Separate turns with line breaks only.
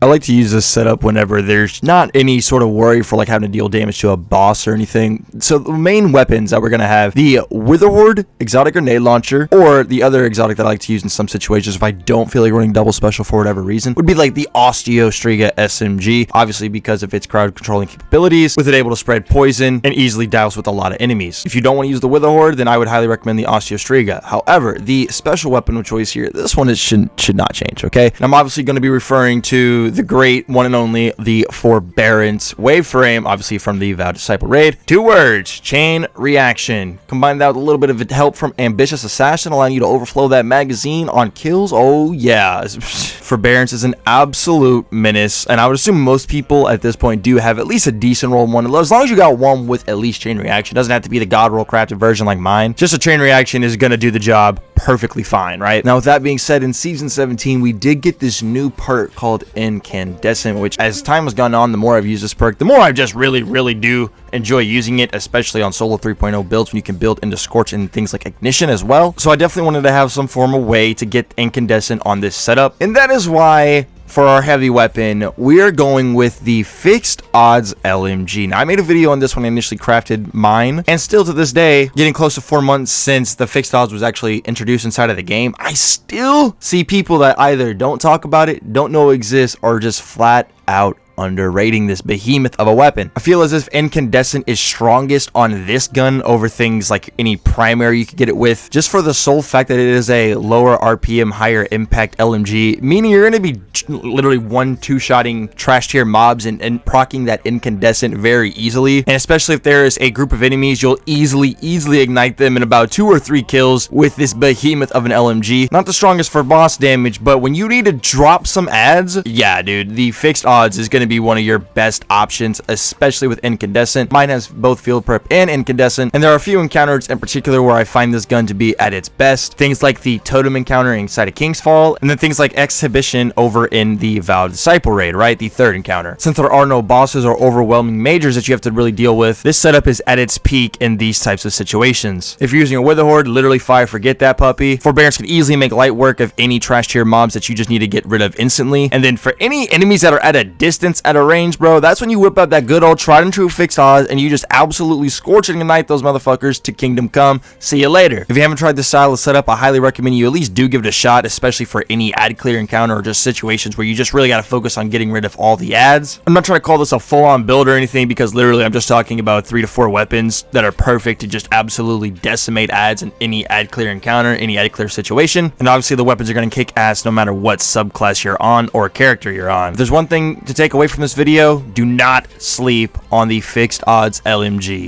I like to use this setup whenever there's not any sort of worry for like having to deal damage to a boss or anything. So the main weapons that we're going to have, the witherhoard exotic grenade launcher, or the other exotic that I like to use in some situations if I don't feel like running double special for whatever reason, would be like the osteo striga SMG, obviously because of its crowd controlling capabilities, with it able to spread poison and easily douse with a lot of enemies. If you don't want to use the witherhoard, then I would highly recommend the osteo striga. However, the special weapon of choice here, this one should not change, okay? And I'm obviously going to be referring to the great one and only, the forbearance wave frame, obviously from the Vowed Disciple raid. 2 words: chain reaction. Combine that with a little bit of help from ambitious assassin, allowing you to overflow that magazine on kills. Oh yeah. Forbearance is an absolute menace, and I would assume most people at this point do have at least a decent roll one, as long as you got one with at least chain reaction. It doesn't have to be the god roll crafted version like mine. Just a chain reaction is going to do the job perfectly fine, right? Now with that being said, in season 17 we did get this new perk called incandescent, which as time has gone on, the more I've used this perk, the more I just really do enjoy using it, especially on solo 3.0 builds when you can build into scorch and things like ignition as well. So I definitely wanted to have some form of way to get incandescent on this setup, and that is why for our heavy weapon, we are going with the fixed odds LMG. Now, I made a video on this when I initially crafted mine, and still to this day, getting close to 4 months since the fixed odds was actually introduced inside of the game, I still see people that either don't talk about it, don't know it exists, or just flat out underrating this behemoth of a weapon. I feel as if incandescent is strongest on this gun over things like any primary you could get it with, just for the sole fact that it is a lower RPM, higher impact LMG, meaning you're going to be literally 1-2 shotting trash tier mobs and proccing that incandescent very easily. And especially if there is a group of enemies, you'll easily ignite them in about 2 or 3 kills with this behemoth of an LMG. Not the strongest for boss damage, but when you need to drop some adds, yeah dude, the fixed odds is going to be one of your best options, especially with incandescent. Mine has both field prep and incandescent, and there are a few encounters in particular where I find this gun to be at its best. Things like the totem encounter inside of King's Fall, and then things like exhibition over in the Vowed Disciple raid, right? The 3rd encounter. Since there are no bosses or overwhelming majors that you have to really deal with, this setup is at its peak in these types of situations. If you're using a witherhoard, literally fire forget that puppy. Forbearance can easily make light work of any trash tier mobs that you just need to get rid of instantly. And then for any enemies that are at a distance, at a range, bro, that's when you whip out that good old tried and true fixed odds and you just absolutely scorch and ignite those motherfuckers to kingdom come. See you later. If you haven't tried this style of setup, I highly recommend you at least do give it a shot, especially for any ad clear encounter or just situations where you just really got to focus on getting rid of all the ads. I'm not trying to call this a full-on build or anything, because literally I'm just talking about 3 to 4 weapons that are perfect to just absolutely decimate ads in any ad clear encounter, any ad clear situation. And obviously the weapons are going to kick ass no matter what subclass you're on or character you're on. If there's one thing to take away from this video, do not sleep on the fixed odds LMG.